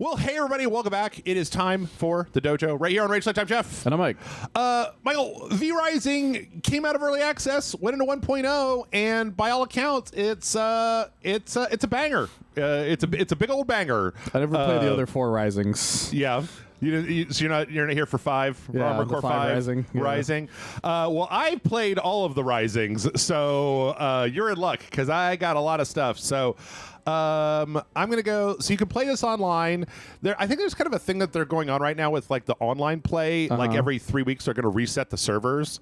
Well, hey, everybody. Welcome back. It is time for the Dojo right here on RageSelect. I'm Jeff. And I'm Mike. Michael, V-Rising came out of early access, went into 1.0, and by all accounts, it's a banger. It's a big old banger. I never played the other 4 Risings. Yeah. So you're not here for 5? Yeah, Armored Core 5 Rising. Yeah. Rising. Well, I've played all of the Risings, so you're in luck because I got a lot of stuff. So I'm gonna go. So you can play this online. I think there's kind of a thing that they're going on right now with like the online play. Like every 3 weeks, they're going to reset the servers.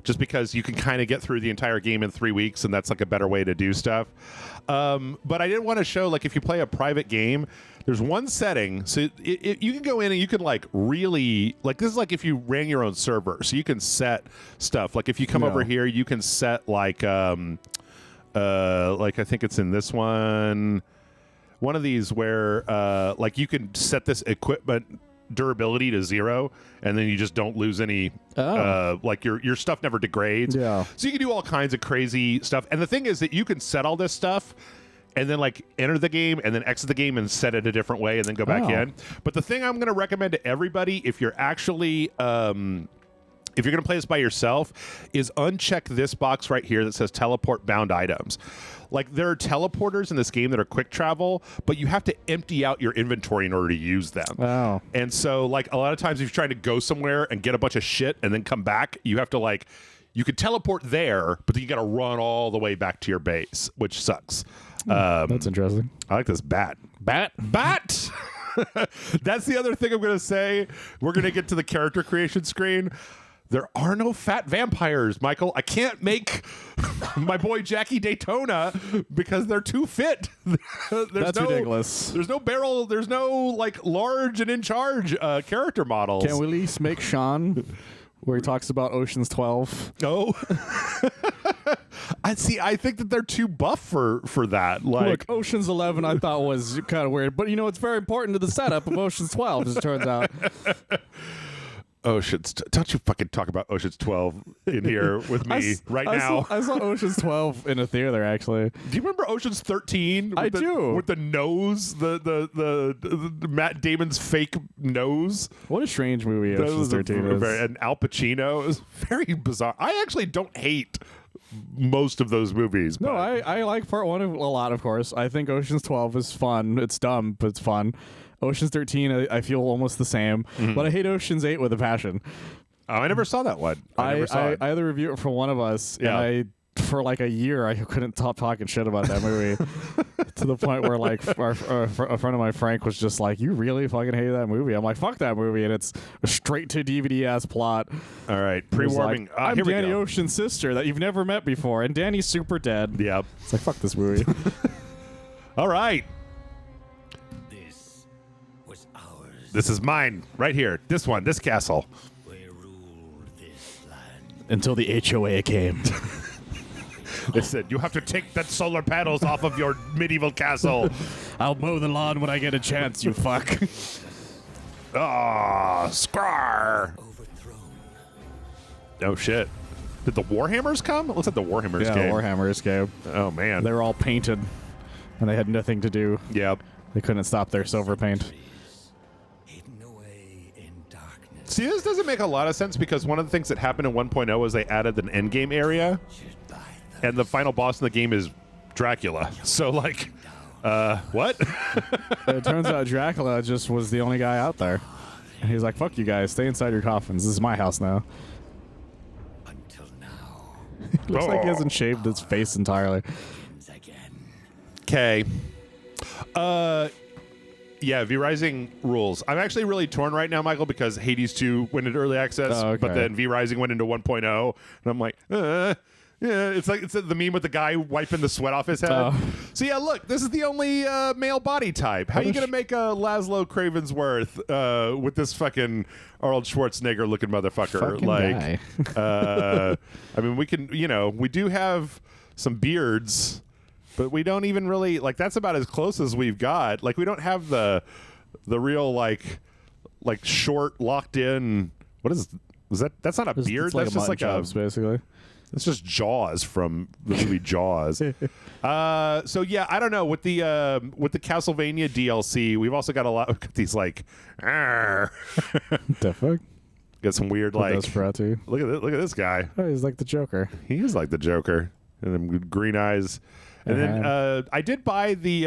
Just because you can kind of get through the entire game in 3 weeks, and that's like a better way to do stuff. But I didn't want to show, like, if you play a private game, there's one setting. So you can go in and you can, like, really, like, this is like if you ran your own server. So you can set stuff. Like, if you come over here, you can set, like I think it's in this one of these where, like, you can set this equipment durability to 0, and then you just don't lose any like your stuff never degrades. Yeah. So you can do all kinds of crazy stuff. And the thing is that you can set all this stuff and then like enter the game and then exit the game and set it a different way and then go back in. But the thing I'm going to recommend to everybody, if you're actually if you're going to play this by yourself, is uncheck this box right here that says teleport bound items. Like, there are teleporters in this game that are quick travel, but you have to empty out your inventory in order to use them. Wow. And so, like, a lot of times if you're trying to go somewhere and get a bunch of shit and then come back, you have to, like, you could teleport there, but then you got to run all the way back to your base, which sucks. That's interesting. I like this bat. Bat? That's the other thing I'm going to say. We're going to get to the character creation screen. There are no fat vampires, Michael. I can't make my boy Jackie Daytona because they're too fit. That's ridiculous. There's no barrel. There's no, like, large and in charge character models. Can we at least make Sean where he talks about Ocean's 12? No. I think that they're too buff for that. Like, Look, Ocean's 11 I thought was kind of weird, but, you know, it's very important to the setup of Ocean's 12, as it turns out. Oceans, don't you fucking talk about Ocean's 12 in here with me now. I saw Ocean's 12 in a theater, actually. Do you remember Ocean's 13? I do. With the nose, the Matt Damon's fake nose. What a strange movie Ocean's 13 is. And Al Pacino. It was very bizarre. I actually don't hate most of those movies. No, but I like part 1 a lot, of course. I think Ocean's 12 is fun. It's dumb, but it's fun. Ocean's 13, I feel almost the same, but I hate Ocean's 8 with a passion. Oh, I never saw that one. I never saw it. I had to review it for one of us, Yeah. and for like a year, I couldn't stop talking shit about that movie to the point where, like, a friend of mine, Frank, was just like, "You really fucking hate that movie?" I'm like, "Fuck that movie," and it's a straight to DVD ass plot. All right, pre-warming. Like, I'm here we Danny go. Ocean's sister that you've never met before, and Danny's super dead. Yep. It's like, fuck this movie. All right. This was ours. This is mine right here. This one, this castle. We ruled this land. Until the HOA came. They said, you have to take that solar panels off of your medieval castle. I'll mow the lawn when I get a chance, you fuck. Ah, Scar. Overthrown. Oh, shit. Did the Warhammers come? It looks like the Warhammers Yeah, came. Warhammers came. Oh, man. They were all painted, and they had nothing to do. Yep. They couldn't stop their silver paint. Hidden away in darkness. See, this doesn't make a lot of sense because one of the things that happened in 1.0 was they added an endgame area, Should buy them and the final boss in the game is Dracula. So, like, what? It turns out Dracula just was the only guy out there. And he's like, fuck you guys, stay inside your coffins. This is my house now. until now. Looks like he hasn't shaved his face entirely. Begins again. Okay. Yeah, V-Rising rules. I'm actually really torn right now, Michael, because Hades 2 went into early access, Oh, okay. but then V-Rising went into 1.0, and I'm like, yeah, it's like it's the meme with the guy wiping the sweat off his head. Oh. So yeah, look, this is the only male body type. How are you gonna make a Laszlo Cravensworth with this fucking Arnold Schwarzenegger looking motherfucker? Fucking guy. I mean, we can, we do have some beards, but we don't even really that's about as close as we've got. Like, we don't have the real like short locked in. What is that? That's not a beard. It's like That's a just like mutton chops, basically. It's just Jaws from the movie Jaws. So yeah, I don't know with the Castlevania DLC. We've also got a lot. We've got these like, The fuck? got some weird like. Nosferatu. Look at this guy. Oh, he's like the Joker. He is like the Joker, and then green eyes. And then I did buy the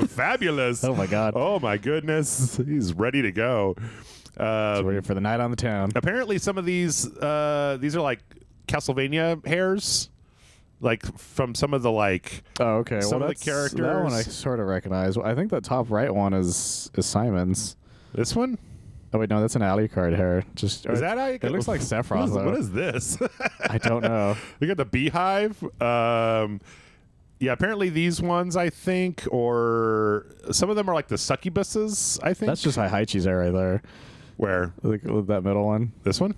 fabulous. Oh my god. Oh my goodness, he's ready to go. He's ready for the night on the town. Apparently, some of these are like Castlevania hairs, like from some of the like. Oh, okay. Some well, of the characters. That one I sort of recognize. I think the top right one is Simon's. This one. Oh wait, no, that's an alley card hair. Just Is that how you it looks like Sephiroth. What is this? I don't know. We got the beehive. Yeah, apparently these ones, I think, or some of them are like the succubuses, I think. That's just Haichi's hair right there. Where? Like that middle one. This one?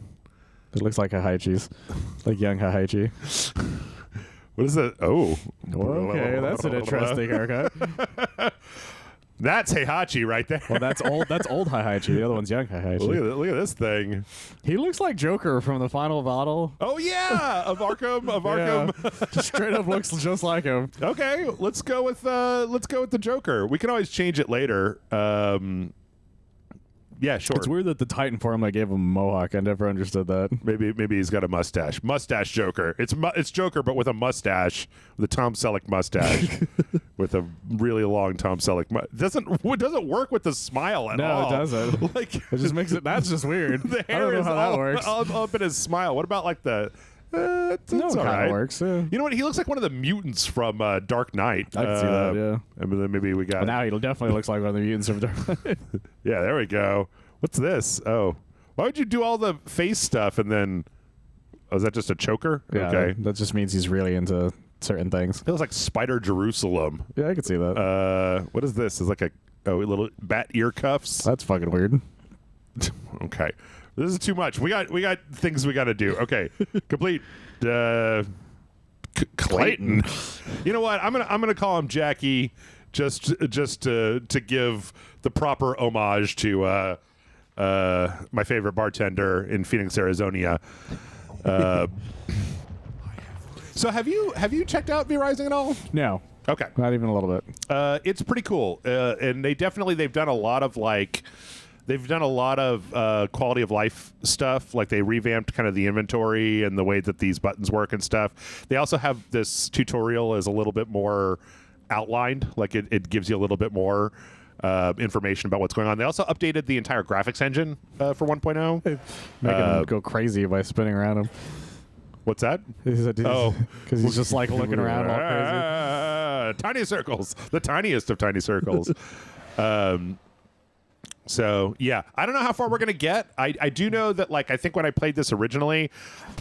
It looks like Haichi's. Like young Haichi. What is that? Oh. Okay, that's an interesting haircut. That's Heihachi right there. Well, that's old Haichi. The other one's young Haichi. Look at this thing. He looks like Joker from the final battle. Oh yeah, of Arkham. Yeah. Just straight up looks just like him. Okay, let's go with the Joker. We can always change it later. Yeah, sure. It's weird that the Titan formula gave him a mohawk. I never understood that. Maybe he's got a mustache. Mustache Joker. It's Joker, but with a mustache, with a Tom Selleck mustache, with a really long Tom Selleck. Doesn't work with the smile at all. No, it doesn't. Like It just makes it. That's just weird. the I hair don't know is how that works. all up in his smile. What about like the? It's No, all it right. works. Yeah. You know what? He looks like one of the mutants from Dark Knight. I can see that. Yeah. And then maybe we got. But now he definitely looks like one of the mutants of Dark. Yeah, there we go. What's this? Oh, why would you do all the face stuff and then? Oh, is that just a choker? Yeah, Okay. that just means he's really into certain things. Feels like Spider Jerusalem. Yeah, I can see that. What is this? Is like a little bat ear cuffs. That's fucking weird. Okay, this is too much. We got things we got to do. Okay, complete. Clayton. You know what? I'm gonna call him Jackie, just to give the proper homage to my favorite bartender in Phoenix, Arizona. So have you checked out V-Rising at all? No, Okay. not even a little bit. It's pretty cool, and they've done a lot of quality of life stuff. Like they revamped kind of the inventory and the way that these buttons work and stuff. They also have this tutorial is a little bit more outlined. Like it gives you a little bit more information about what's going on. They also updated the entire graphics engine for 1.0. Making him go crazy by spinning around him. What's that? Oh, because he's just like looking around all crazy. Tiny circles, the tiniest of tiny circles. So yeah, I don't know how far we're gonna get. I do know that like I think when I played this originally,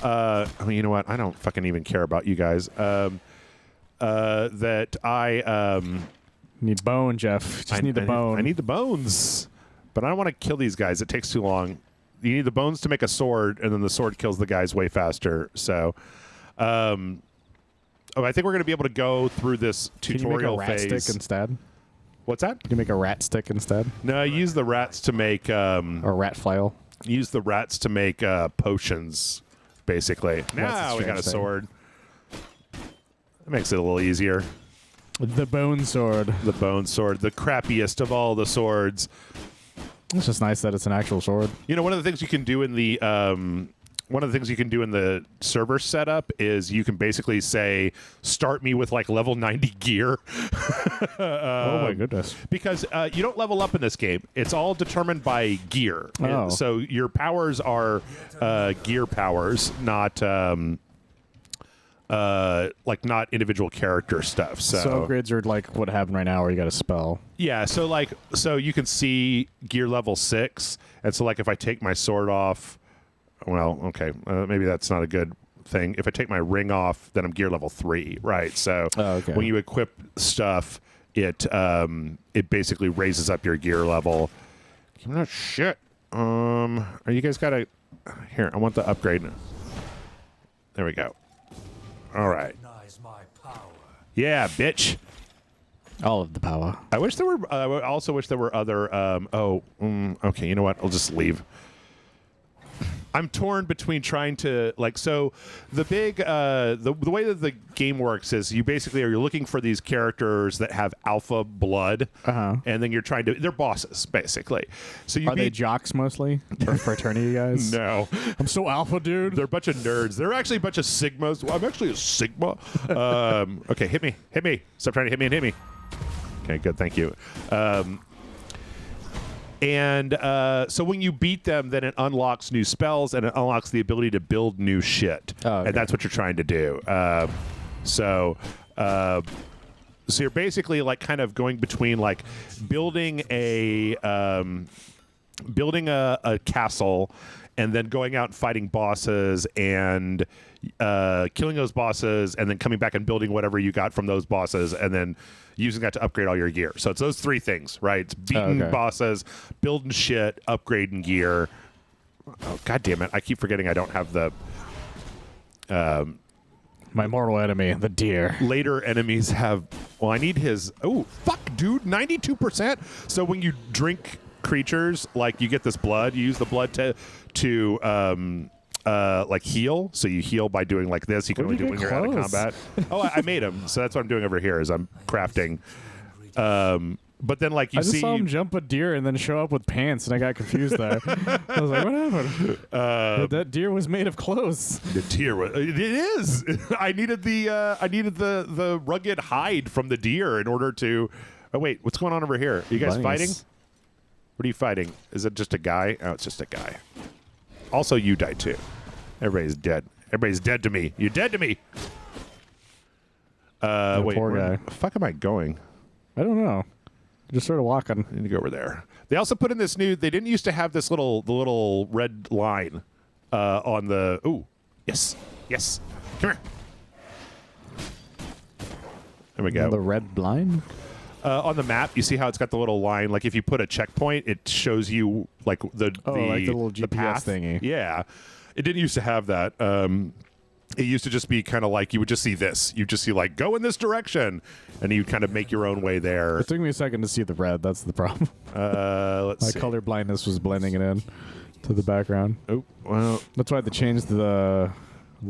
I mean, you know what? I don't fucking even care about you guys. That I need bone, Jeff. Just need the bone. I need the bones, but I don't want to kill these guys. It takes too long. You need the bones to make a sword, and then the sword kills the guys way faster. So, I think we're gonna be able to go through this tutorial Can you make a rat phase. stick instead? What's that? Can you make a rat stick instead? No, I use the rats to make Or rat flail? use the rats to make potions, basically. Now we got a strange thing. sword. That makes it a little easier. The bone sword. The bone sword, the crappiest of all the swords. It's just nice that it's an actual sword. You know, one of the things you can do in the server setup is you can basically say, "Start me with like level 90 gear." Oh my goodness! Because you don't level up in this game. It's all determined by gear. Oh. So your powers are gear powers, not not individual character stuff. So upgrades are like what happened right now, where you got a spell. yeah, so you can see gear level 6, and so like if I take my sword off, well, okay, maybe that's not a good thing. If I take my ring off, then I'm gear level 3, right? So okay. when you equip stuff, it basically raises up your gear level. No shit. Are you guys got here? I want the upgrade. There we go. All right. Yeah, bitch. All of the power. I wish there were. I also wish there were other. Okay, you know what? I'll just leave. I'm torn between trying to so the big the way that the game works is you basically you're looking for these characters that have alpha blood, and then you're trying to they're bosses basically. So you Are they jocks mostly or fraternity guys? No, I'm so alpha, dude. they're a bunch of nerds. They're actually a bunch of sigmas. Well, I'm actually a sigma. Okay, hit me. Stop trying to hit me and hit me. Okay, good, thank you. And so when you beat them, then it unlocks new spells and it unlocks the ability to build new shit. Oh, okay. And that's what you're trying to do. So you're basically like kind of going between like building a castle and then going out and fighting bosses and killing those bosses and then coming back and building whatever you got from those bosses and then using that to upgrade all your gear. So it's those three things, right? It's beating bosses, building shit, upgrading gear. Oh, God damn it. I keep forgetting I don't have the... My mortal enemy, the deer. Later enemies have... Well, I need his... Oh, fuck, dude. 92%? So when you drink creatures, like you get this blood, you use the blood to like heal. So you heal by doing like this. You can only do it when you're out of combat. Oh, I made him. So that's what I'm doing over here is I'm crafting. But then like I just saw him jump a deer and then show up with pants, and I got confused there. I was like, what happened? That deer was made of clothes. The deer was, it is. I needed the rugged hide from the deer in order to. Oh wait, what's going on over here? Are you guys fighting? What are you fighting? Is it just a guy? Oh, it's just a guy. Also, you died too. Everybody's dead. Everybody's dead to me. You're dead to me. Wait, poor where guy. the fuck am I going? I don't know. Just sort of walking. I need to go over there. They also put in this new. They didn't used to have this little red line on the. Ooh, yes. Come here. There we go. The red blind? On the map, you see how it's got the little line. Like if you put a checkpoint, it shows you like the little GPS path. thingy. Yeah, it didn't used to have that. It used to just be kind of like you would just see this. You just see like go in this direction, and you kind of make your own way there. It took me a second to see the red. That's the problem. Let's My see. color blindness was blending it in to the background. Oh well, That's why I had to change the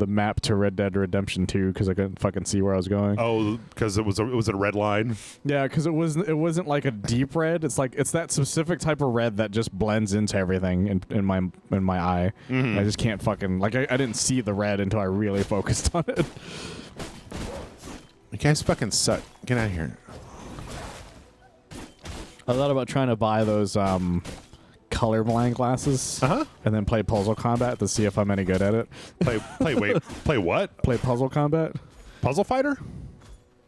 map to Red Dead Redemption 2 because I couldn't fucking see where I was going. oh, because it was a red line. Yeah, because it wasn't like a deep red. It's like it's that specific type of red that just blends into everything in my eye. Mm-hmm. I just can't fucking like I didn't see the red until I really focused on it. You guys fucking suck. Get out of here. I thought about trying to buy those colorblind glasses and then play puzzle combat to see if I'm any good at it. Play what? Play puzzle combat. Puzzle Fighter?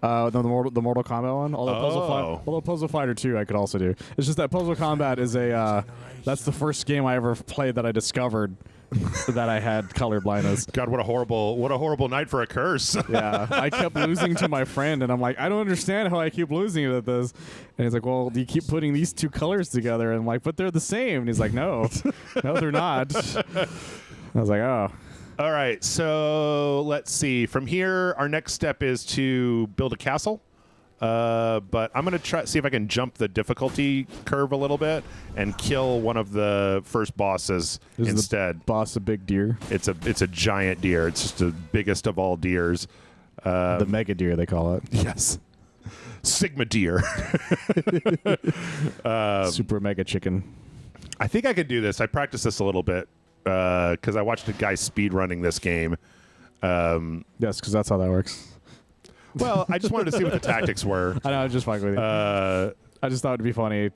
No, the Mortal Kombat one. Although Puzzle Fighter 2 I could also do. It's just that Puzzle Combat is that's the first game I ever played that I discovered that I had color blindness. God, what a horrible night for a curse. Yeah, I kept losing to my friend, and I'm like, I don't understand how I keep losing at this. And he's like, well, do you keep putting these two colors together? And I'm like, but they're the same. And he's like, no, they're not. I was like, oh. All right, so let's see. From here, our next step is to build a castle. But I'm going to see if I can jump the difficulty curve a little bit and kill one of the first bosses instead. The boss, a big deer. It's a giant deer. It's just the biggest of all deers. The mega deer, they call it. Yes. Sigma deer. Super mega chicken. I think I could do this. I practiced this a little bit because I watched a guy speed running this game. Yes, because that's how that works. Well, I just wanted to see what the tactics were. I know, I was just fucking with you. I just thought it'd be funny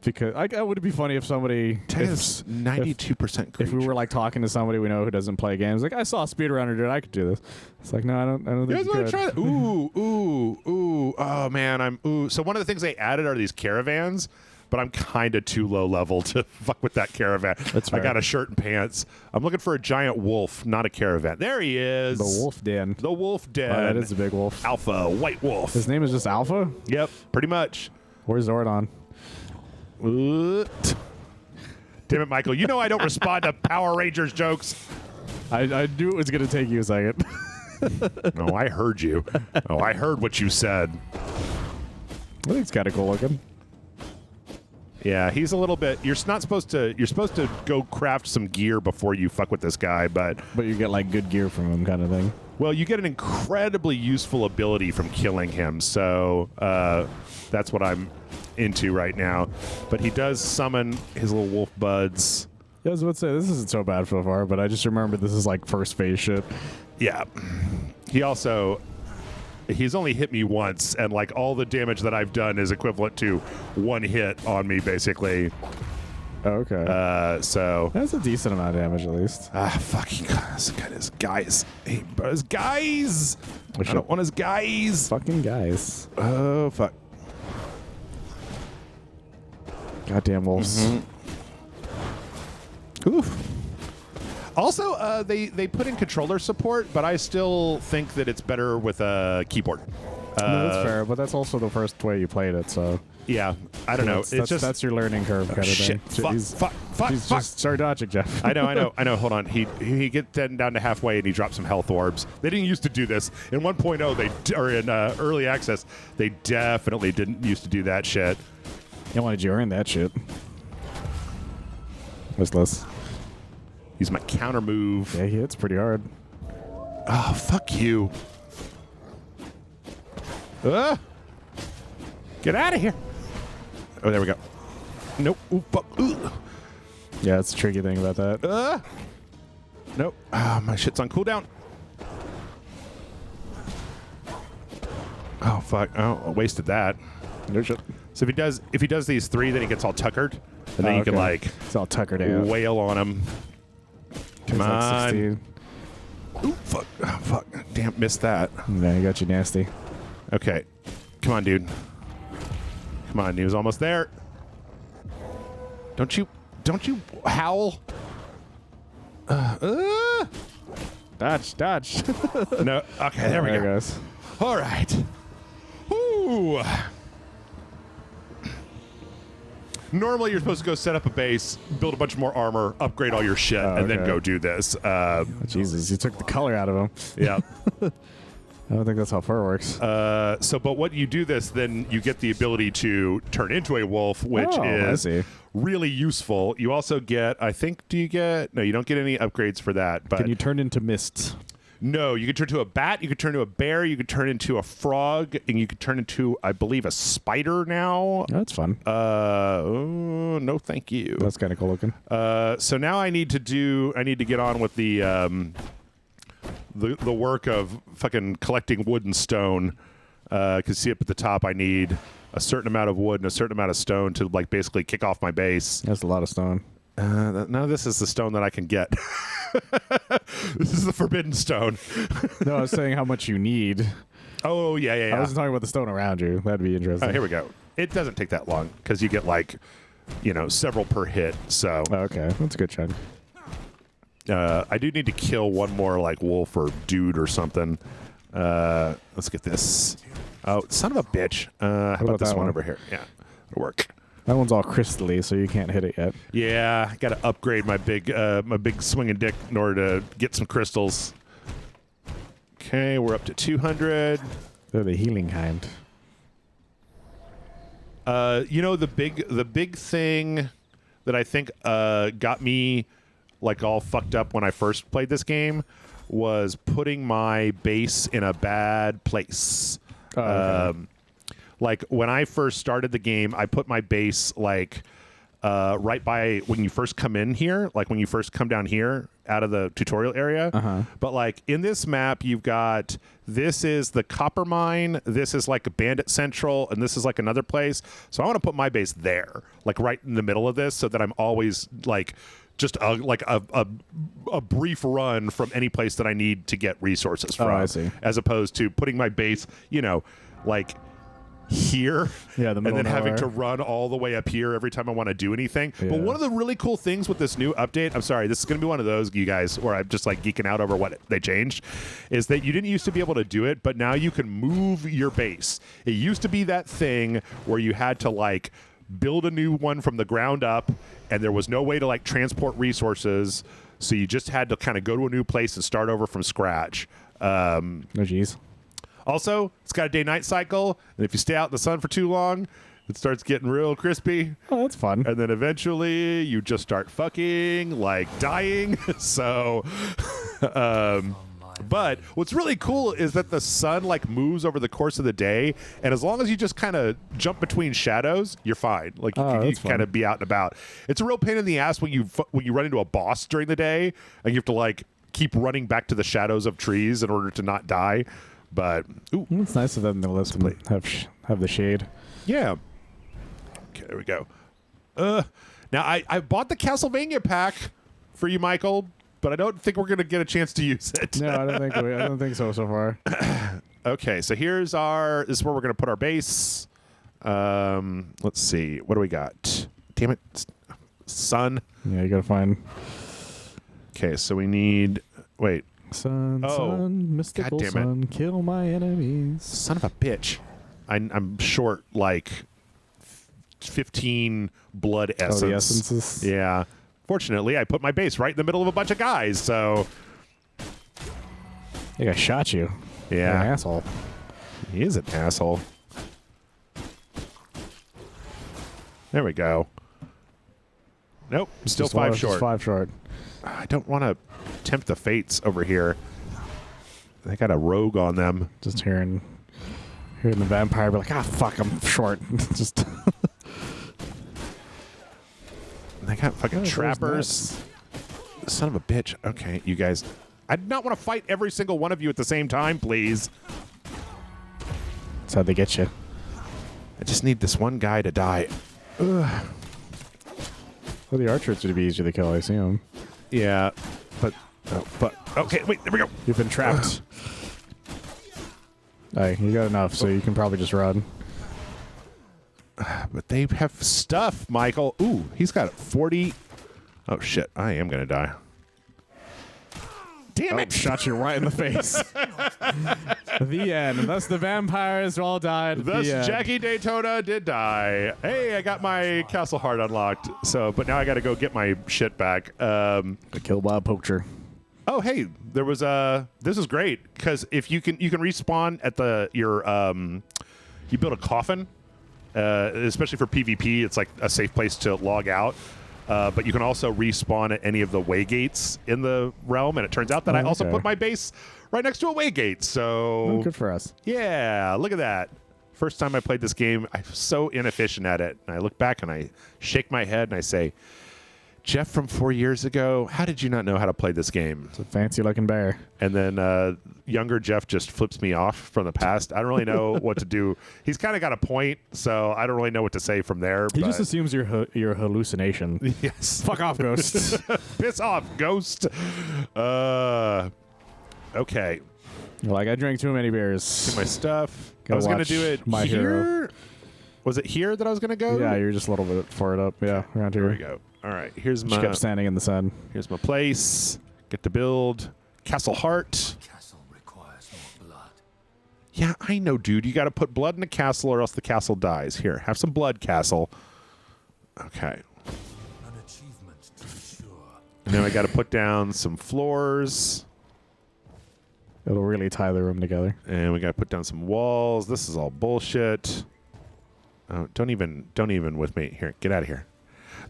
because it would be funny if somebody. 92% If we were like talking to somebody we know who doesn't play games, like I saw a speedrunner do it, I could do this. It's like no, I don't You think guys you want could. to try that? Ooh. Oh man, So one of the things they added are these caravans, but I'm kind of too low level to fuck with that caravan. That's fair. I got a shirt and pants. I'm looking for a giant wolf, not a caravan. There he is. The wolf den. The wolf den. Oh, that is a big wolf. Alpha, white wolf. His name is just Alpha? Yep, pretty much. Where's Zordon? Damn it, Michael. You know I don't respond to Power Rangers jokes. I knew it was going to take you a second. No, I heard you. Oh, I heard what you said. I think it's kind of cool looking. Yeah, he's a little bit. You're not supposed to. You're supposed to go craft some gear before you fuck with this guy, but you get like good gear from him, kind of thing. well, you get an incredibly useful ability from killing him. So that's what I'm into right now. But he does summon his little wolf buds. Yeah, I was about to say this isn't so bad so far, but I just remember this is like first phase shit. Yeah. He also. He's only hit me once, and like all the damage that I've done is equivalent to one hit on me, basically. Oh, okay. So That's a decent amount of damage, at least. fucking this guy is guys. Hey, but his guys. I don't want his guys. Fucking guys. Oh fuck. Goddamn wolves. Oof. Also, they put in controller support, but I still think that it's better with a keyboard. No, that's fair, but that's also the first way you played it, so. Yeah, I don't know. It's just that's your learning curve kind of shit. thing. Fuck. He's just start dodging, Jeff. I know. Hold on. He gets down to halfway and he drops some health orbs. They didn't used to do this in 1.0. Or in early access, they definitely didn't used to do that shit. Yeah, why did you earn that shit? What's this? Use my counter move. Yeah, he hits pretty hard. Oh, fuck you. Get out of here. Oh, there we go. Nope. Ooh, fuck. Ooh. Yeah, it's a tricky thing about that. Nope. My shit's on cooldown. Oh, fuck. Oh, I wasted that. No shit. So if he does these three, then he gets all tuckered. And then you can, like, it's all tuckered out. wail on him. Come It's on. like 16. Ooh, fuck. Oh, fuck. Damn, missed that. Yeah, he got you nasty. Okay. Come on, dude. Come on, he was almost there. Don't you howl. Dodge. No. Okay, there we go. Goes. All right. Ooh. Normally, you're supposed to go set up a base, build a bunch more armor, upgrade all your shit, and then okay. go do this. Jesus, you took the color out of him. Yeah. I don't think that's how fur works. But what you do this, then you get the ability to turn into a wolf, which is really useful. You also get, no, you don't get any upgrades for that. But Can you turn into mists? No, you can turn to a bat, you can turn to a bear, you can turn into a frog, and you can turn into, I believe, a spider now. That's fun. No, thank you. That's kind of cool looking. So now I need to get on with the work of fucking collecting wood and stone. Because see up at the top, I need a certain amount of wood and a certain amount of stone to like basically kick off my base. That's a lot of stone. No, this is the stone that I can get. This is the forbidden stone. No, I was saying how much you need. Oh, yeah. I wasn't talking about the stone around you. That'd be interesting. Oh, here we go. It doesn't take that long because you get like, several per hit. So Okay, that's a good chunk. I do need to kill one more like wolf or dude or something. Let's get this. Oh, son of a bitch. How about this that one one? over here? Yeah, it'll work. That one's all crystally, so you can't hit it yet. Yeah, I got to upgrade my big swinging dick in order to get some crystals. Okay, we're up to 200. They're the healing kind. The big thing that I think got me like all fucked up when I first played this game was putting my base in a bad place. Okay. Like when I first started the game, I put my base like right by when you first come in here, like when you first come down here out of the tutorial area. But like in this map, you've got, this is the copper mine, this is like a bandit central, and this is like another place. So I want to put my base there, like right in the middle of this, so that I'm always like just a brief run from any place that I need to get resources from. I see. As opposed to putting my base, like here, Yeah, the middle and then of having nowhere. to run all the way up here every time I want to do anything. Yeah. But one of the really cool things with this new update, I'm sorry, this is going to be one of those, you guys, where I'm just like geeking out over what they changed, is that you didn't used to be able to do it, but now you can move your base. It used to be that thing where you had to like build a new one from the ground up, and there was no way to like transport resources, so you just had to kind of go to a new place and start over from scratch. Oh, jeez. Also, it's got a day-night cycle, and if you stay out in the sun for too long, It starts getting real crispy. Oh, that's fun. And then eventually you just start fucking, like dying. So, but what's really cool is that the sun like moves over the course of the day. And as long as you just kind of jump between shadows, you're fine. Like you can kind of be out and about. It's a real pain in the ass when you run into a boss during the day and you have to like keep running back to the shadows of trees in order to not die. But ooh, it's nice of them to let them have the shade. Yeah. Okay, there we go. Now I bought the Castlevania pack for you, Michael, but I don't think we're gonna get a chance to use it. No, I don't think so far. Okay, so this is where we're gonna put our base. Let's see, what do we got? Damn it, sun. Yeah, you gotta find. Okay, so we need. Wait, sun, mystical sun, kill my enemies. Son of a bitch! I'm short like 15 blood essence. Oh, the essences? Yeah. Fortunately, I put my base right in the middle of a bunch of guys, so... I think I shot you. Yeah. You're an asshole. He is an asshole. There we go. Nope, still 5 short. Just 5 short. I don't want to tempt the fates over here. They got a rogue on them. Just hearing the vampire be like, fuck, I'm short. Just... They got fucking trappers. Son of a bitch. Okay, you guys. I do not want to fight every single one of you at the same time, please. That's how they get you. I just need this one guy to die. Ugh. Well, the archers would be easier to kill, I assume. Yeah, but okay, wait, there we go. You've been trapped. Hey, you got enough, so you can probably just run. But they have stuff, Michael. Ooh, he's got 40. Oh, shit. I am going to die. Damn it. Shot you right in the face. The end. Thus the vampires all died. Thus Jackie Daytona did die. Hey, I got my castle heart unlocked. But now I got to go get my shit back. The kill Bob poacher. Oh, hey, there was this is great because if you can respawn at you build a coffin. Especially for PvP, it's like a safe place to log out. But you can also respawn at any of the way gates in the realm. And it turns out that I also put my base right next to a way gate. So good for us. Yeah, look at that. First time I played this game, I'm so inefficient at it. And I look back and I shake my head and I say, Jeff from 4 years ago, how did you not know how to play this game? It's a fancy looking bear. And then younger Jeff just flips me off from the past. I don't really know what to do. He's kind of got a point, so I don't really know what to say from there. He just assumes you're a hallucination. Yes. Fuck off, Ghost. Piss off, Ghost. Okay. Like, I drank too many beers. Do my stuff. I Gotta was going to watch do it My here. Hero. Was it here that I was going to go? Yeah, you're just a little bit far it up. Yeah, around here. There we go. All right, here's She kept standing in the sun. Here's my place. Get to build Castle Heart. Castle requires more blood. Yeah, I know, dude. You got to put blood in a castle or else the castle dies. Here, have some blood, castle. Okay. An achievement to be sure. And then I got to put down some floors. It'll really tie the room together. And we got to put down some walls. This is all bullshit. Oh, don't even with me. Here, get out of here.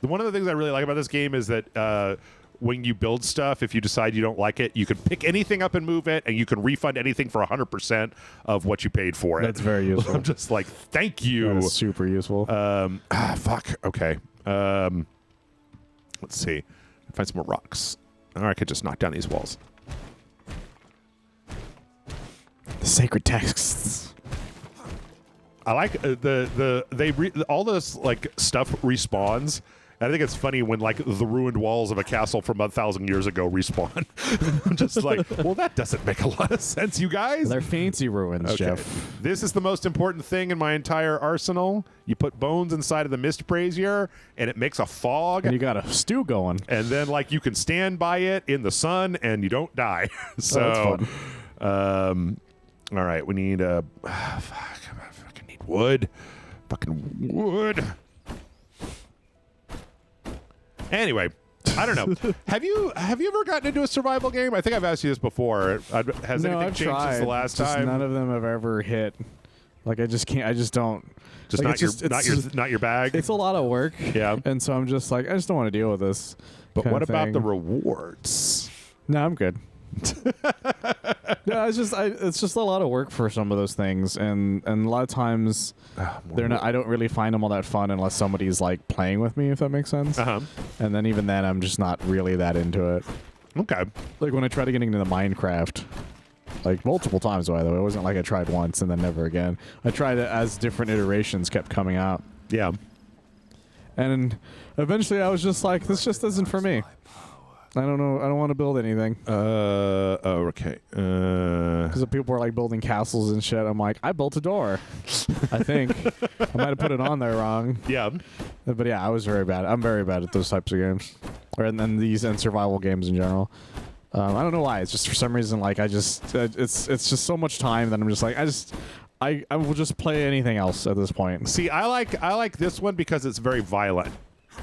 One of the things I really like about this game is that when you build stuff, if you decide you don't like it, you can pick anything up and move it, and you can refund anything for 100% of what you paid for it. That's very useful. I'm just like, thank you. That is super useful. Fuck. Okay. Let's see. Find some more rocks. Or I could just knock down these walls. The sacred texts. I like all this like stuff respawns. And I think it's funny when like the ruined walls of a castle from 1,000 years ago respawn. I'm just like, well, that doesn't make a lot of sense, you guys. They're fancy ruins, Okay. Jeff. This is the most important thing in my entire arsenal. You put bones inside of the mist brazier, and it makes a fog. And you got a stew going. And then like you can stand by it in the sun, and you don't die. So, that's fun. All right, we need I fucking need wood. Fucking wood. Anyway, I don't know. Have you ever gotten into a survival game? I think I've asked you this before. Has anything I've changed tried. since the last Just time? none of them have ever hit Like I just can't. I just don't. Just like, not your bag. It's a lot of work. Yeah. And so I'm just like, I just don't want to deal with this. But what about the thing. rewards? No, I'm good. No, it's just a lot of work for some of those things, and a lot of times they're not. I don't really find them all that fun unless somebody's like playing with me, if that makes sense. And then even then, I'm just not really that into it. Okay. Like when I tried getting into the Minecraft, like multiple times, by the way. It wasn't like I tried once and then never again. I tried it as different iterations kept coming out. Yeah. And eventually I was just like, this just isn't for me. I don't know. I don't want to build anything. Okay. Because people were like building castles and shit. I'm like, I built a door. I think. I might have put it on there wrong. Yeah. But yeah, I was very bad. I'm very bad at those types of games. And then these and survival games in general. I don't know why. It's just for some reason, like it's just so much time that I'm just like, I will just play anything else at this point. See, I like this one because it's very violent.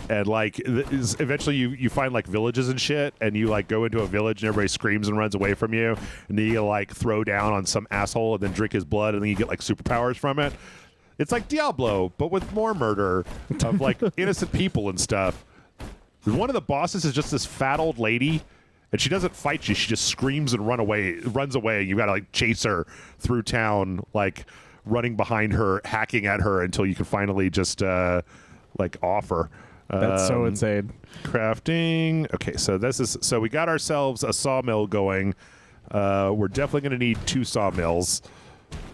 And like eventually you find like villages and shit, and you like go into a village and everybody screams and runs away from you, and then you like throw down on some asshole and then drink his blood, and then you get like superpowers from it. It's like Diablo, but with more murder of like innocent people and stuff. One of the bosses is just this fat old lady, and she doesn't fight you. She just screams and runs away. You got to like chase her through town, like running behind her, hacking at her until you can finally just like offer. That's so insane. Crafting. Okay, so we got ourselves a sawmill going. We're definitely going to need 2 sawmills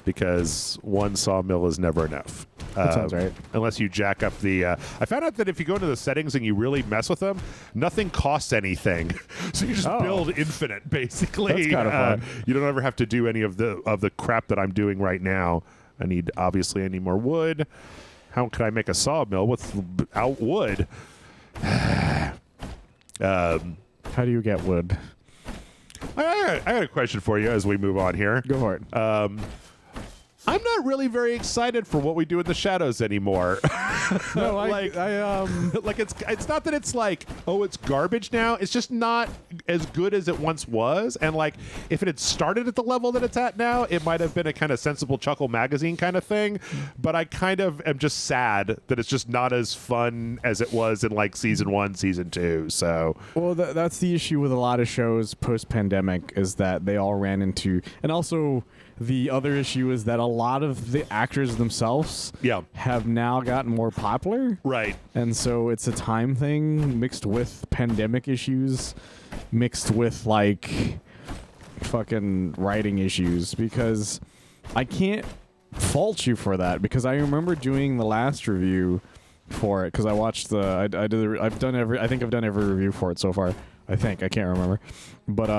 because 1 sawmill is never enough. That sounds right. Unless you jack up the... I found out that if you go into the settings and you really mess with them, nothing costs anything. So you just build infinite, basically. That's kind of fun. You don't ever have to do any of the crap that I'm doing right now. I need more wood. How can I make a sawmill without wood? How do you get wood? I got a question for you as we move on here. Go for it. I'm not really very excited for what we do in the shadows anymore. No, like it's not that it's like, oh, it's garbage now. It's just not as good as it once was. And like, if it had started at the level that it's at now, it might have been a kind of sensible Chuckle magazine kind of thing. But I kind of am just sad that it's just not as fun as it was in like season 1, season 2. So, well, that's the issue with a lot of shows post-pandemic, is that they all ran into, and also the other issue is that a lot of the actors themselves have now gotten more popular. Right. And so it's a time thing mixed with pandemic issues, mixed with like fucking writing issues, because I can't fault you for that, because I remember doing the last review for it, because I watched I think I've done every review for it so far. I can't remember. But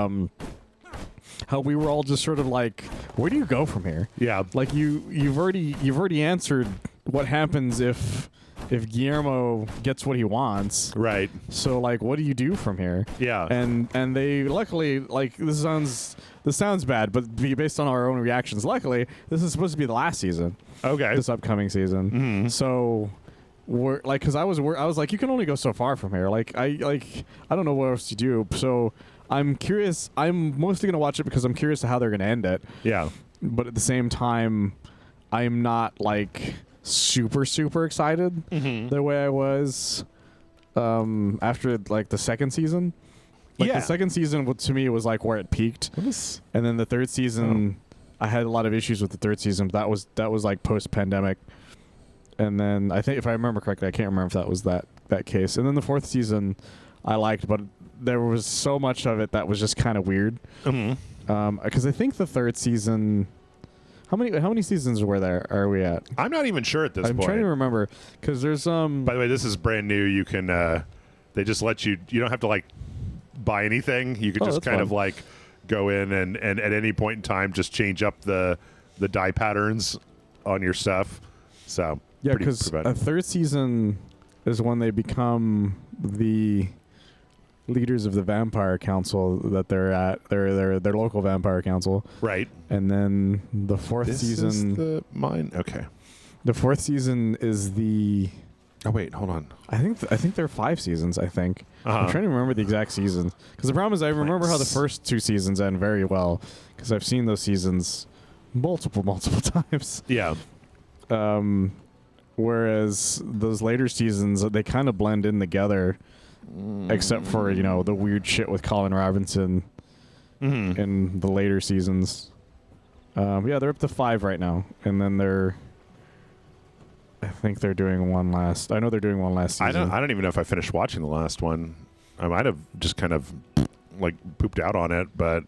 how we were all just sort of like, where do you go from here? Yeah. Like you've already answered what happens if Guillermo gets what he wants. Right. So like, what do you do from here? Yeah. And they luckily, like, this sounds bad, but based on our own reactions, luckily this is supposed to be the last season. Okay. This upcoming season. Mm-hmm. So we're like, because I was like, you can only go so far from here. Like I don't know what else to do. So I'm curious. I'm mostly going to watch it because I'm curious to how they're going to end it. Yeah. But at the same time, I'm not like super excited the way I was after like the second season. Like the second season to me was like where it peaked. And then the third season, I had a lot of issues with the third season. But that was like post-pandemic. And then I think, if I remember correctly, I can't remember if that was that case. And then the fourth season I liked, but there was so much of it that was just kind of weird. Because I think the third season, how many seasons are we at? I'm not even sure at this point. I'm trying to remember, because there's By the way, this is brand new. You can they just let you don't have to like buy anything. You can just kind of like go in and at any point in time just change up the dye patterns on your stuff. So yeah, because a third season is when they become the leaders of the vampire council that they're at. Their local vampire council. Right. And then the fourth season is the mine. Okay. The fourth season is the. Oh wait, hold on. I think there are 5 seasons. I think. I'm trying to remember the exact seasons, because the problem is I remember how the first 2 seasons end very well, because I've seen those seasons multiple times. Yeah. Whereas those later seasons, they kind of blend in together, except for, the weird shit with Colin Robinson in the later seasons. Yeah, they're up to 5 right now. And then I think they're doing one last. I know they're doing one last season. I don't even know if I finished watching the last one. I might have just kind of like pooped out on it, but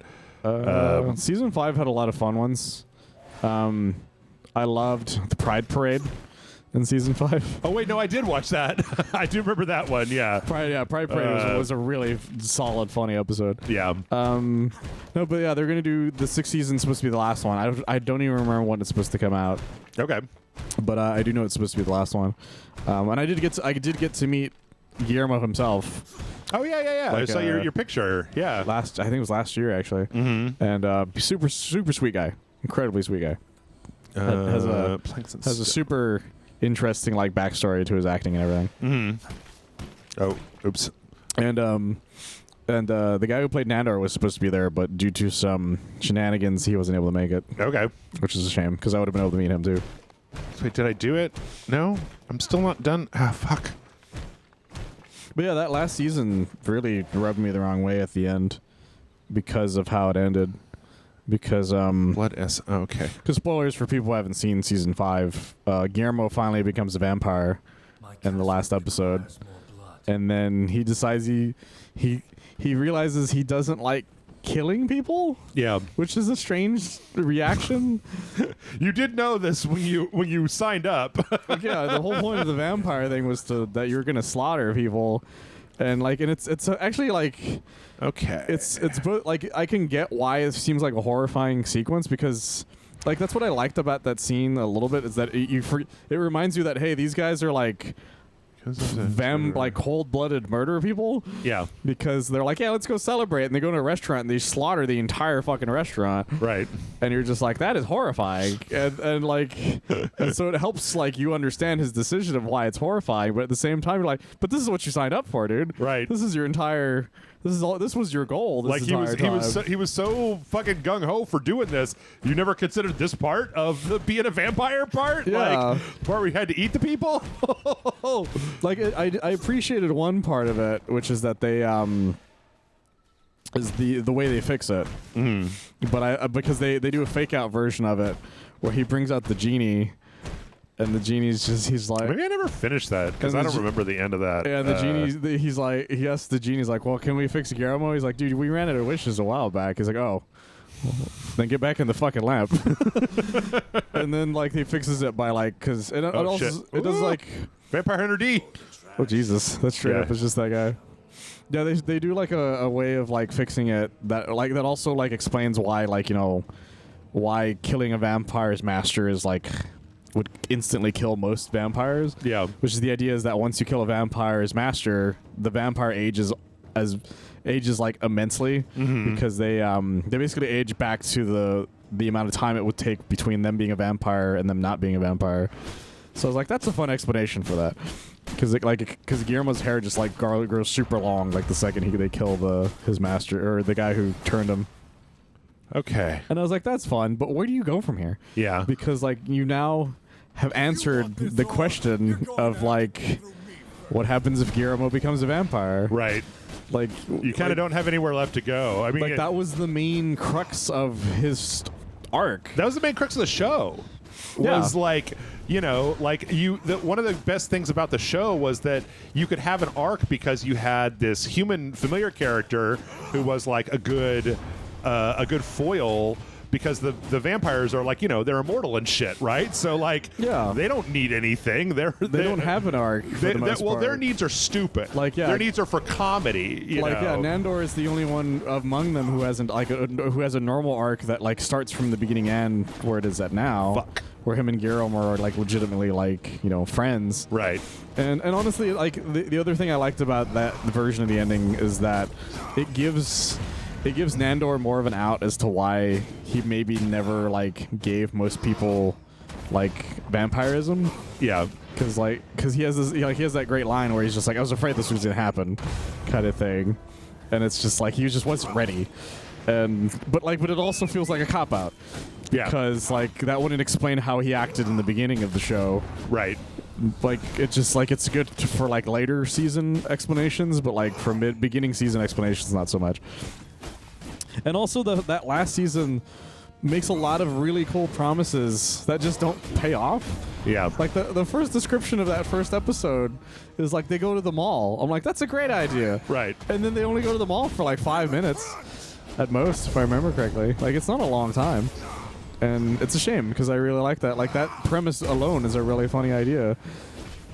season 5 had a lot of fun ones. I loved the Pride Parade in season 5. Oh wait, no, I did watch that. I do remember that one. Yeah, Pride Parade was a really solid, funny episode. yeah. No, but yeah, they're gonna do the 6th season. Supposed to be the last one. I don't even remember when it's supposed to come out, Okay. but I do know it's supposed to be the last one. And I did get to meet Guillermo himself. Oh yeah. I Like, saw your picture. Yeah. I think it was last year actually. Mm-hmm. And super sweet guy, incredibly sweet guy. Has a super interesting like backstory to his acting and everything. Mm-hmm. Oh, oops. And the guy who played Nandor was supposed to be there, but due to some shenanigans, he wasn't able to make it, Okay. which is a shame because I would have been able to meet him too. Wait, did I do it? No, I'm still not done. Ah, fuck. But yeah, that last season really rubbed me the wrong way at the end because of how it ended. Because Blood S. Oh, okay. Because spoilers for people who haven't seen season 5, Guillermo finally becomes a vampire in the last episode, Requires more blood. and then he decides he realizes he doesn't like killing people, Yeah. which is a strange reaction. You did know this when you signed up. Like, yeah, the whole point of the vampire thing was that you're gonna slaughter people, and it's actually like. Okay. It's both like I can get why it seems like a horrifying sequence because like that's what I liked about that scene a little bit is that it reminds you that hey, these guys are like like cold-blooded murder people. Yeah. Because they're like, yeah, let's go celebrate, and they go to a restaurant and they slaughter the entire fucking restaurant. Right. And you're just like, that is horrifying, and like, and so it helps like you understand his decision of why it's horrifying, but at the same time you're like, but this is what you signed up for, dude. Right. This is your entire. This was your goal. This Like he was so fucking gung ho for doing this. You never considered this part of the being a vampire part, Yeah. like the part where you had to eat the people. Like I appreciated one part of it, which is that they is the way they fix it. But because they do a fake out version of it where he brings out the genie, and the genie's just he's like. Maybe I never finished that because And I the don't remember the end of that. Yeah, and the genie, he's like, he asks the genie's like, well, can we fix Guillermo? He's like, dude, we ran out of wishes a while back. He's like, oh, well, then get back in the fucking lamp. And then like he fixes it by like, cause it also shit. it does Ooh. like, Vampire Hunter D. oh Jesus, that's straight Yeah. up. It's just that guy. Yeah, they do like a way of like fixing it that also like explains why like why killing a vampire's master is like would instantly kill most vampires. Yeah. Which is the idea is that once you kill a vampire's master, the vampire ages like immensely because they basically age back to the amount of time it would take between them being a vampire and them not being a vampire. So I was like, that's a fun explanation for that. Because Guillermo's hair just like grows super long like the second they kill his master or the guy who turned him. Okay. And I was like, that's fun, but where do you go from here? Yeah. Because like you now have answered the question of like what happens if Guillermo becomes a vampire. Right. Like You kind of don't have anywhere left to go. I mean, like that was the main crux of his arc. that was the main crux of the show. Yeah. Was like, one of the best things about the show was that you could have an arc because you had this human familiar character who was like a good foil because the vampires are like, they're immortal and shit, right? So like, Yeah. they don't need anything. They don't have an arc. For the most part. their needs are stupid. Like, yeah. Their needs are for comedy. You Like know? yeah, Nandor is the only one among them who hasn't who has a normal arc that like starts from the beginning and where it is at now. Fuck. Where him and Guillermo are like legitimately like friends. Right. And honestly, like the other thing I liked about the version of the ending is that it gives Nandor more of an out as to why he maybe never like gave most people like vampirism. Yeah. Because he has this he has that great line where he's just like, I was afraid this was gonna happen, kind of thing, and it's just like he just wasn't ready. But it also feels like a cop out. Yeah. Because like that wouldn't explain how he acted in the beginning of the show. Right. Like it's just like it's good for like later season explanations, but like for beginning season explanations, not so much. And also that last season makes a lot of really cool promises that just don't pay off. Yeah. Like the first description of that first episode is like they go to the mall. I'm like, that's a great idea. Right. And then they only go to the mall for like 5 minutes at most, if I remember correctly. Like it's not a long time. And it's a shame because I really like that. Like that premise alone is a really funny idea.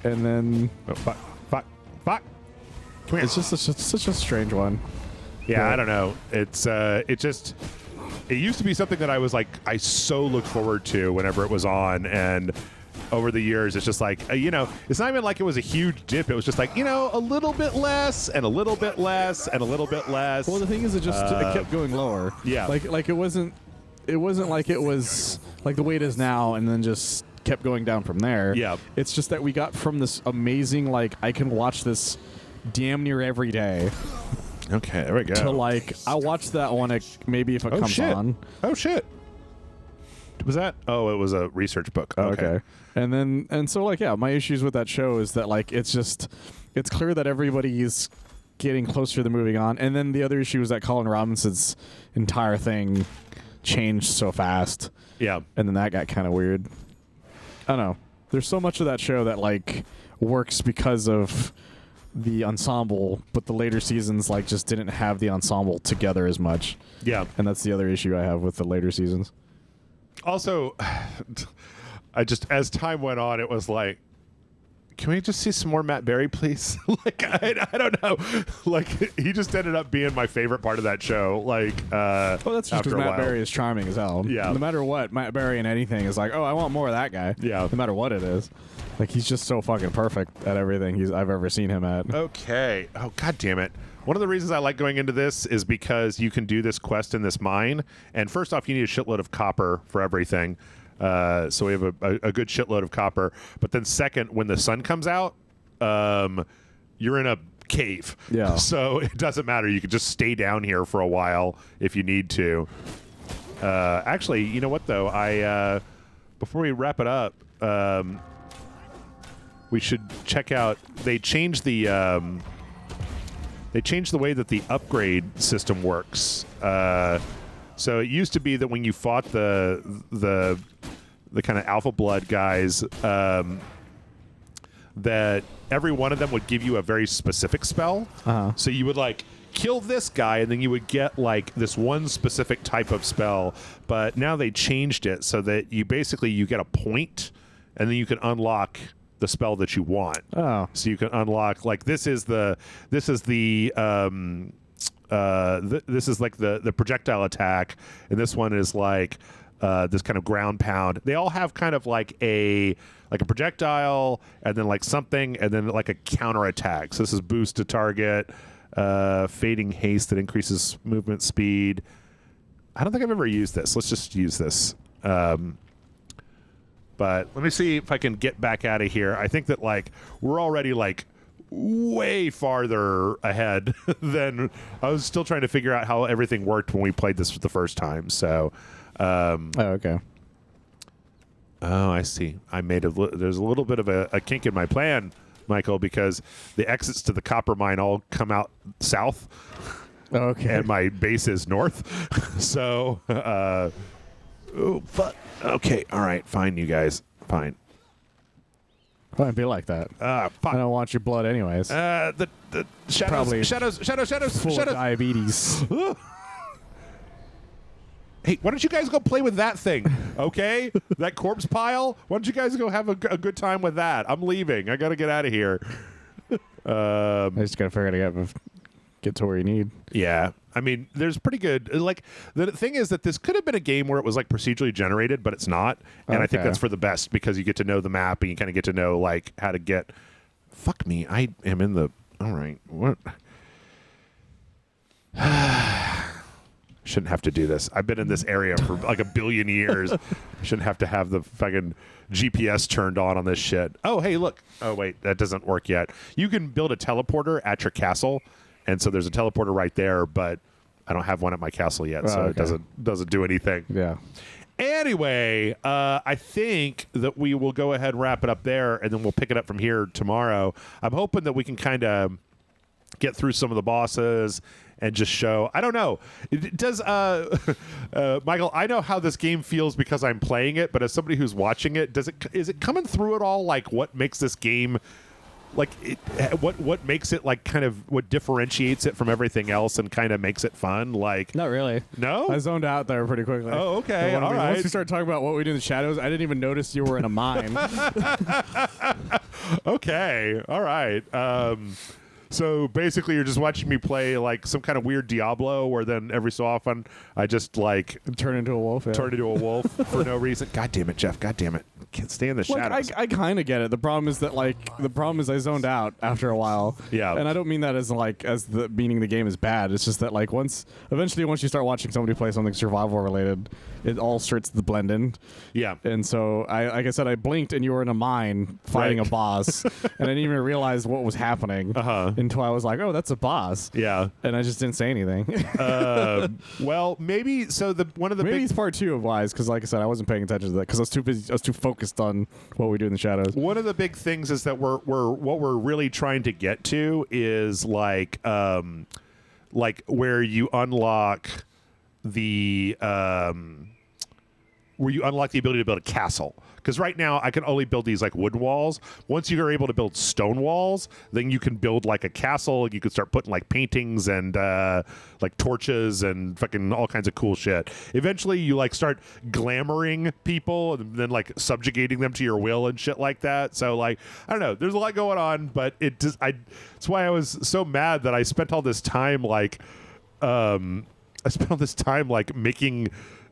And then Fuck. Come here. it's just such a strange one. Yeah, I don't know. It's it used to be something that I was like I so looked forward to whenever it was on, and over the years it's just like it's not even like it was a huge dip. It was just like a little bit less and a little bit less and a little bit less. Well, the thing is, it kept going lower. Yeah. Like it wasn't like it was like the way it is now, and then just kept going down from there. Yeah. It's just that we got from this amazing like I can watch this damn near every day. Okay, there we go. To like, I'll watch that one maybe if it comes shit. on. Oh shit. Was that? Oh, it was a research book. Okay. And so like my issues with that show is that like it's clear that everybody's getting closer to moving on, and then the other issue is that Colin Robinson's entire thing changed so fast. Yeah. And then that got kind of weird. I don't know. There's so much of that show that like works because of the ensemble, but the later seasons like just didn't have the ensemble together as much. Yeah. And that's the other issue I have with the later seasons. Also, I just as time went on, it was like, can we just see some more Matt Berry, please? Like, I don't know. Like, he just ended up being my favorite part of that show. Like, well, that's just after because a Matt while. Berry is charming as hell. Yeah. No matter what, Matt Berry in anything is like, oh, I want more of that guy. Yeah. No matter what it is. Like, he's just so fucking perfect at everything I've ever seen him at. Okay. Oh, God damn it. One of the reasons I like going into this is because you can do this quest in this mine. And first off, you need a shitload of copper for everything. So we have a good shitload of copper. But then second, when the sun comes out, you're in a cave. Yeah. So it doesn't matter. You can just stay down here for a while if you need to. Actually, you know what, though? Before we wrap it up, we should check out. They changed the way that the upgrade system works. So it used to be that when you fought the kind of alpha blood guys, that every one of them would give you a very specific spell. Uh-huh. So you would like kill this guy, and then you would get like this one specific type of spell. But now they changed it so that you get a point, and then you can unlock the spell that you want. Oh. So you can unlock like this is like the projectile attack, and this one is like this kind of ground pound. They all have kind of like a projectile, and then like something, and then like a counter attack. So this is boost to target, fading haste that increases movement speed. I don't think I've ever used this. Let's just use this. But let me see if I can get back out of here. I think that like we're already like way farther ahead than I was still trying to figure out how everything worked when we played this the first time. So, Okay. Oh, I see. There's a little bit of a kink in my plan, Michael, because the exits to the copper mine all come out south. Okay. And my base is north. So, oh, fuck. Okay. All right. Fine, you guys. Fine. Why be like that? Fuck. I don't want your blood anyways. The shadows. Probably Shadows. Full of diabetes. Hey, why don't you guys go play with that thing, okay? That corpse pile? Why don't you guys go have a good time with that? I'm leaving. I got to get out of here. I just got to figure out how to get to where you need. Yeah. I mean, there's pretty good... Like, the thing is that this could have been a game where it was, like, procedurally generated, but it's not. And I think Okay. that's for the best because you get to know the map and you kind of get to know, like, how to get... Fuck me. I am in the... All right. What... Shouldn't have to do this. I've been in this area for like 1 billion years. Shouldn't have to have the fucking GPS turned on this shit. Oh, hey, look. Oh, wait, that doesn't work yet. You can build a teleporter at your castle, and so there's a teleporter right there, but I don't have one at my castle yet, so okay. it doesn't do anything. Yeah. Anyway, I think that we will go ahead and wrap it up there, and then we'll pick it up from here tomorrow. I'm hoping that we can kind of get through some of the bosses and just show. I don't know. Does Michael? I know how this game feels because I'm playing it, but as somebody who's watching it, is it coming through at all? Like, what makes this game? Like, what makes it like kind of what differentiates it from everything else and kind of makes it fun? Like, Not really. no. I zoned out there pretty quickly. Oh, okay. All right. Once you started talking about what we do in the shadows, I didn't even notice you were in a mine. Okay. All right. So basically, you're just watching me play like some kind of weird Diablo, where then every so often I just like Turn into a wolf. Yeah. turn into a wolf for no reason. God damn it, Jeff. God damn it. Can't stay in the Look, shadows. I kind of get it. The problem is that I zoned out after a while. Yeah. And I don't mean that as the meaning the game is bad. It's just that like eventually once you start watching somebody play something survival related, it all starts to blend in. Yeah. And so like I said, I blinked and you were in a mine fighting Right. a boss, and I didn't even realize what was happening until I was like, oh, that's a boss. Yeah. And I just didn't say anything. Well, maybe so. One of the Maybe big it's part two of wise, because like I said, I wasn't paying attention to that because I was too busy. I was too focused on what we do in the shadows. one of the big things is that what we're really trying to get to is like where you unlock the ability to build a castle. Because right now I can only build these like wooden walls. Once you are able to build stone walls, then you can build like a castle. You can start putting like paintings and like torches and fucking all kinds of cool shit. Eventually you like start glamoring people and then like subjugating them to your will and shit like that. So like, I don't know, there's a lot going on, but that's why I was so mad that I spent all this time making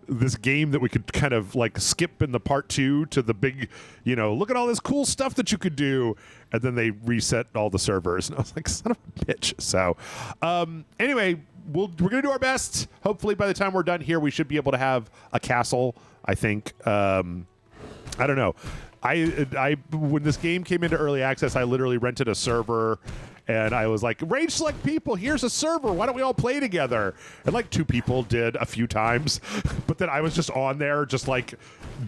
this game that we could kind of like skip in the part 2 to the big, look at all this cool stuff that you could do. And then they reset all the servers. And I was like, son of a bitch. So anyway, we're going to do our best. Hopefully by the time we're done here, we should be able to have a castle, I think. I don't know. I when this game came into early access, I literally rented a server. And I was like, RageSelect people, here's a server. Why don't we all play together? And like 2 people did a few times. But then I was just on there just like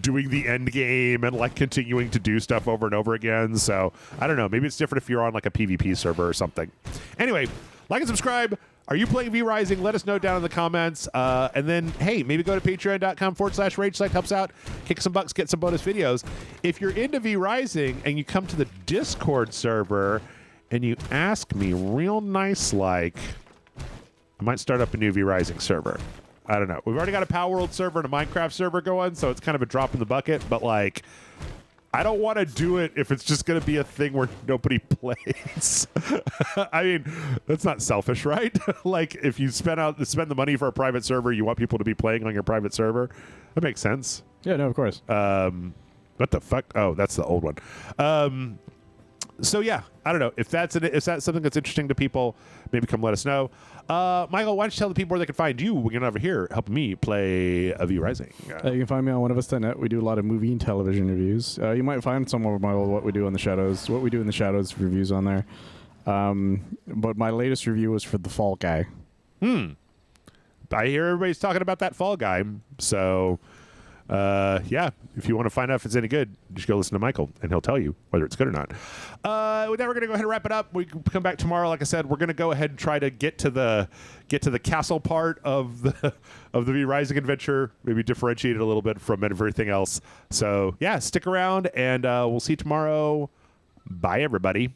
doing the end game and like continuing to do stuff over and over again. So I don't know. Maybe it's different if you're on like a PvP server or something. Anyway, like and subscribe. Are you playing V-Rising? Let us know down in the comments. And then, hey, maybe go to patreon.com/RageSelect. Helps out. Kick some bucks, get some bonus videos. If you're into V-Rising and you come to the Discord server and you ask me real nice like, I might start up a new V-Rising server. I don't know. We've already got a Power World server and a Minecraft server going, so it's kind of a drop in the bucket. But like, I don't want to do it if it's just going to be a thing where nobody plays. I mean, that's not selfish, right? Like, if you spend the money for a private server, you want people to be playing on your private server. That makes sense. Yeah, no, of course. What the fuck? Oh, that's the old one. So yeah, I don't know if that's something that's interesting to people. Maybe come let us know. Michael, why don't you tell the people where they can find you? We're gonna over here helping me play a V-Rising. You can find me on oneofus.net. We do a lot of movie and television reviews. You might find some of my old what we do in the shadows reviews on there. But my latest review was for The Fall Guy. I hear everybody's talking about that Fall Guy. So yeah, if you want to find out if it's any good, just go listen to Michael, and he'll tell you whether it's good or not. With that, we're going to go ahead and wrap it up. We can come back tomorrow. Like I said, we're going to go ahead and try to get to the castle part of the V-Rising adventure, maybe differentiate it a little bit from everything else. So yeah, stick around, and we'll see you tomorrow. Bye, everybody.